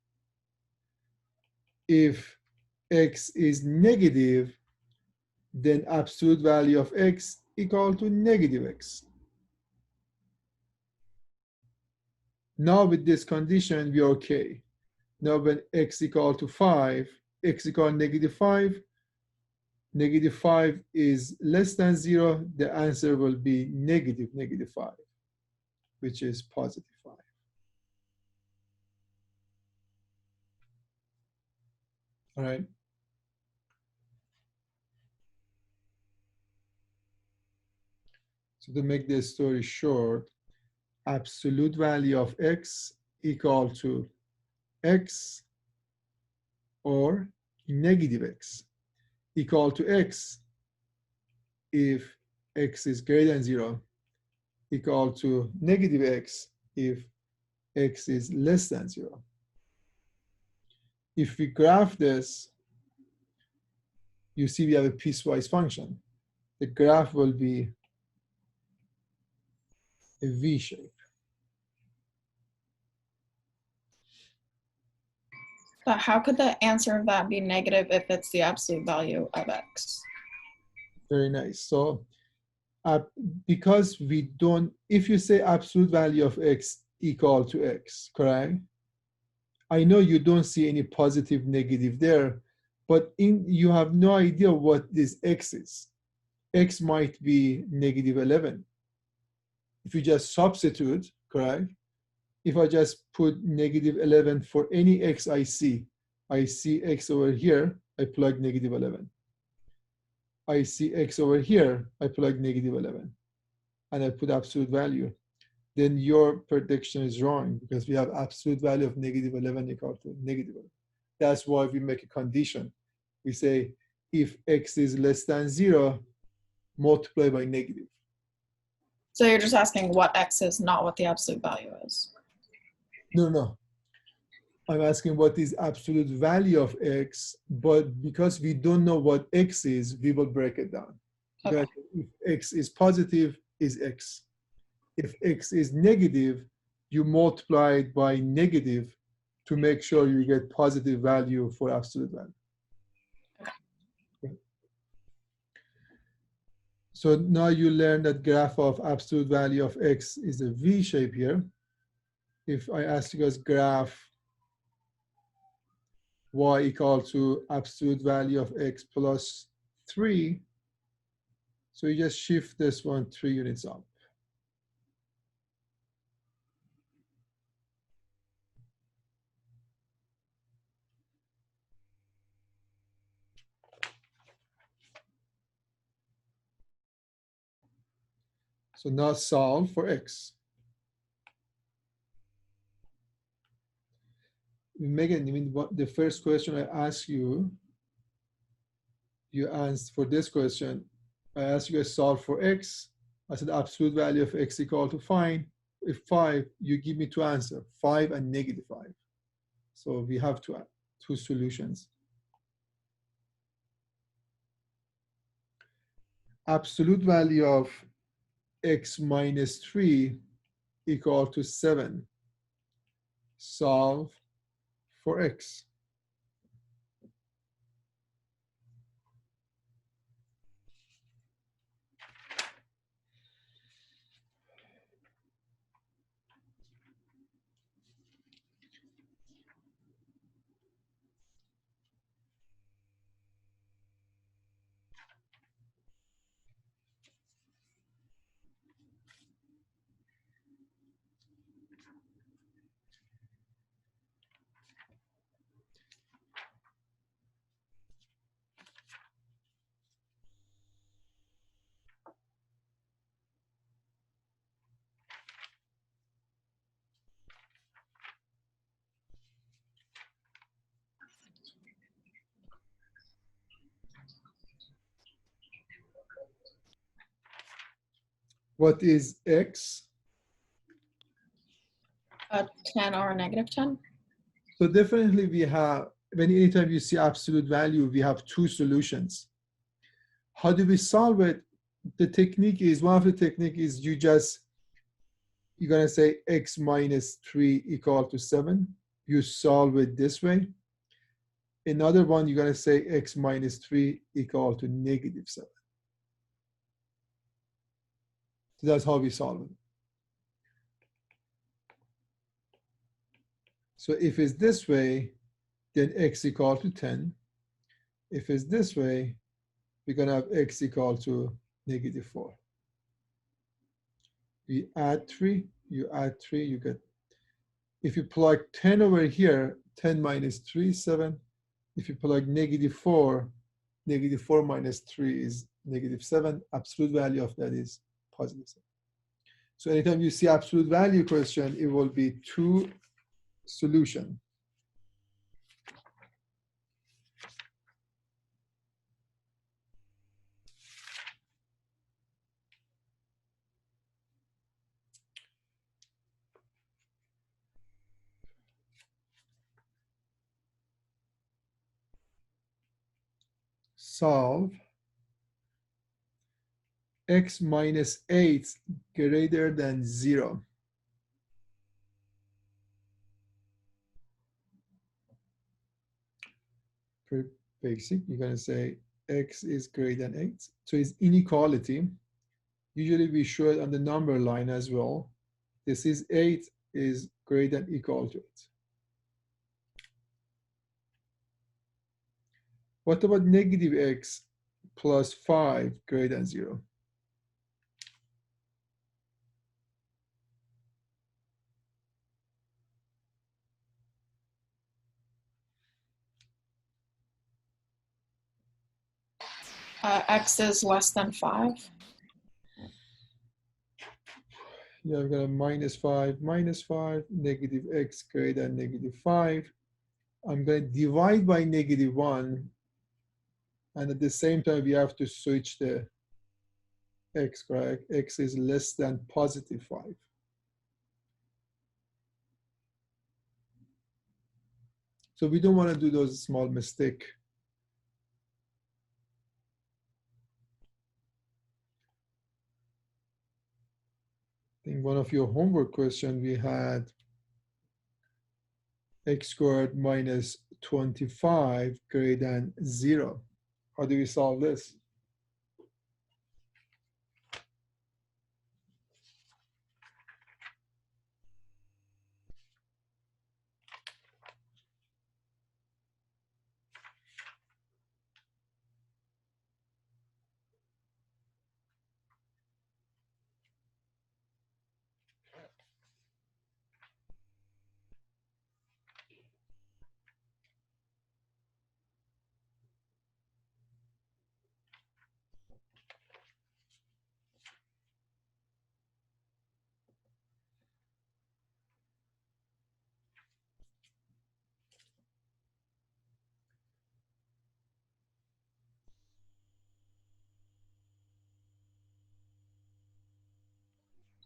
If x is negative, then absolute value of x equal to negative x. Now with this condition, we're okay. Now when x equal to 5, x equal to negative 5 is less than 0, the answer will be negative 5, which is positive 5. All right. So to make this story short, absolute value of x equal to x or negative x equal to x if x is greater than 0, equal to negative x if x is less than 0. If we graph this, you see we have a piecewise function. The graph will be a V shape. But how could the answer of that be negative if it's the absolute value of x? Very nice. So because we don't, if you say absolute value of x equal to x, correct? I know you don't see any positive, negative there, but you have no idea what this x is. X might be negative 11. If you just substitute, correct? If I just put negative 11 for any x I see x over here, I plug negative 11. I see x over here, I plug negative 11. And I put absolute value. Then your prediction is wrong because we have absolute value of negative 11 equal to negative 11. That's why we make a condition. We say if x is less than 0, multiply by negative. So you're just asking what x is, not what the absolute value is. No. I'm asking what is absolute value of x, but because we don't know what x is, we will break it down. Okay. If x is positive, is x. If x is negative, you multiply it by negative to make sure you get positive value for absolute value. Okay. So now you learn that graph of absolute value of x is a V shape here. If I ask you guys graph y equal to absolute value of x plus 3, so you just shift this one 3 units up. So now solve for x. Megan, I mean, the first question I asked you, you answered for this question. I asked you to solve for x. I said absolute value of x equal to 5. If 5, you give me two answers, 5 and negative 5. So we have two solutions. Absolute value of x minus 3 equal to 7. Solve for x. What is x? 10 or negative 10? So definitely we have anytime you see absolute value, we have two solutions. How do we solve it? The technique is, one of the technique is you're gonna say x minus 3 equal to 7. You solve it this way. Another one, you're gonna say x minus 3 equal to negative 7. So that's how we solve it. So if it's this way, then x equal to 10. If it's this way, we're gonna have x equal to negative 4. You add 3, you add 3, you get, if you plug 10 over here, 10 minus 3 is 7. If you plug negative 4 minus 3 is negative 7. Absolute value of that is positive 7. So anytime you see absolute value question, it will be two solution. Solve x minus 8 greater than 0. Pretty basic. You're going to say x is greater than 8. So it's inequality. Usually we show it on the number line as well. This is 8 is greater than equal to 8. What about negative x plus 5 greater than 0? X is less than 5. Yeah, I've got a minus 5, negative x greater than negative 5. I'm going to divide by negative 1. And at the same time, we have to switch the x, correct? X is less than positive 5. So we don't want to do those small mistakes. I think one of your homework questions, we had x squared minus 25 greater than 0. How do we solve this?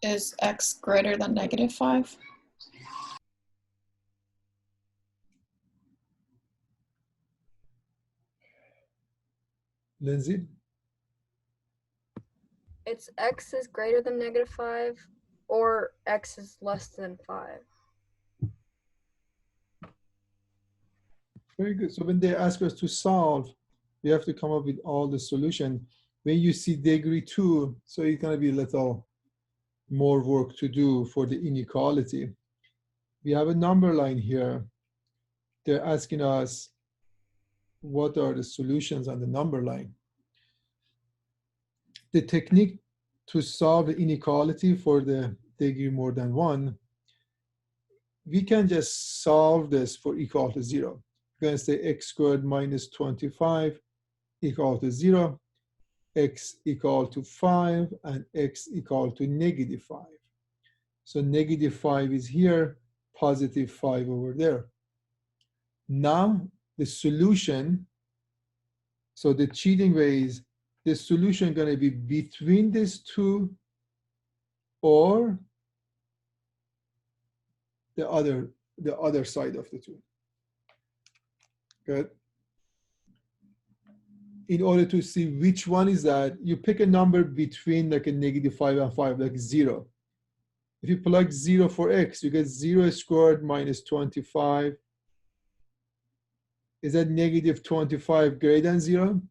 Is x greater than negative 5? Lindsay? It's x is greater than negative 5 or x is less than 5. Very good. So when they ask us to solve, we have to come up with all the solution. When you see degree 2, so it's going to be a little more work to do for the inequality. We have a number line here. They're asking us what are the solutions on the number line. The technique to solve the inequality for the degree more than 1, we can just solve this for equal to 0. We're going to say x squared minus 25 equal to 0, x equal to 5, and x equal to negative 5. So negative 5 is here, positive 5 over there. Now the solution, so the cheating way is the solution going to be between these two or the other side of the two. Good. In order to see which one is that, you pick a number between like a -5 and 5, like 0. If you plug 0 for x, you get 0 squared minus 25. Is that -25 greater than 0?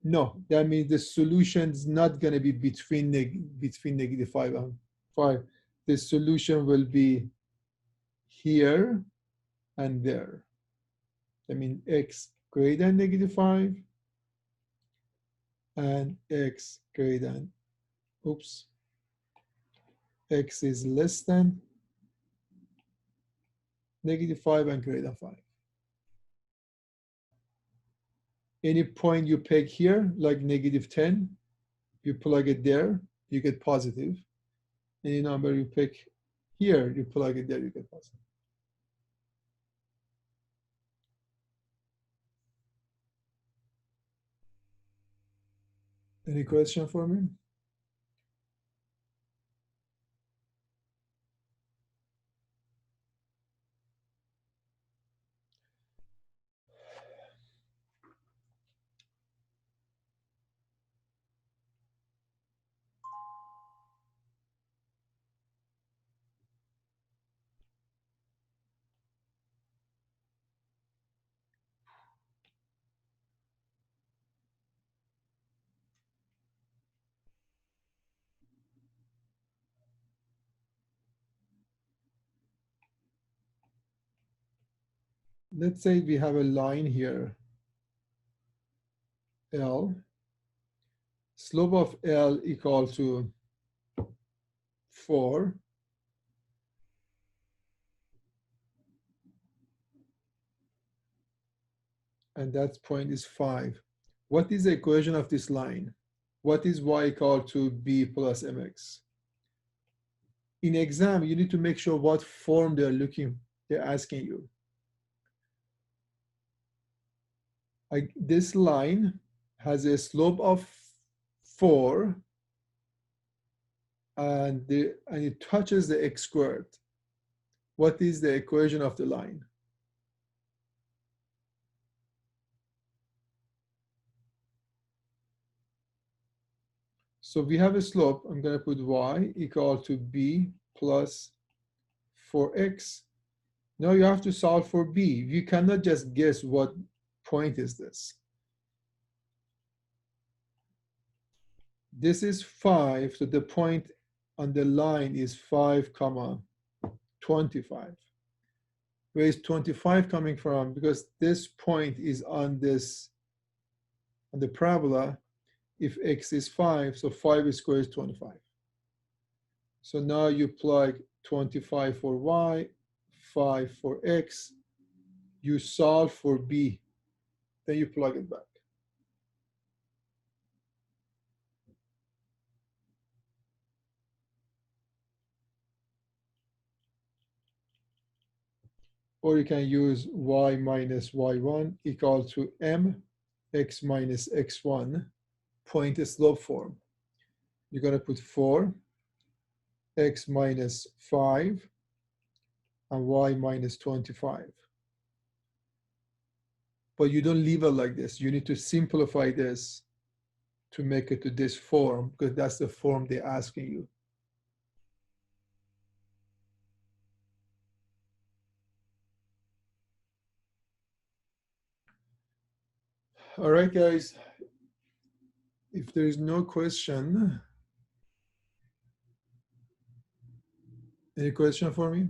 No, that means the solution is not going to be between -5 and 5. The solution will be here and there. I mean x greater than -5 and x greater than, oops, x is less than -5 and greater than 5. Any point you pick here, like -10, you plug it there, you get positive. Any number you pick here, you plug it there, you get positive. Any question for me? Let's say we have a line here, L. Slope of L equal to 4. And that point is 5. What is the equation of this line? What is y equal to b plus mx? In exam, you need to make sure what form they're asking you. This line has a slope of 4 and it touches the x squared. What is the equation of the line? So we have a slope. I'm going to put y equal to b plus 4x. Now you have to solve for b. You cannot just guess what point is this. This is 5, so the point on the line is 5, 25. Where is 25 coming from? Because this point is on the parabola. If x is 5, so 5 squared is 25. So now you plug 25 for y, 5 for x. You solve for b. Then you plug it back. Or you can use y minus y1 equal to m x minus x1 point slope form. You're going to put 4, x minus 5, and y minus 25. But you don't leave it like this. You need to simplify this to make it to this form, because that's the form they're asking you. All right, guys. If there is no question, any question for me?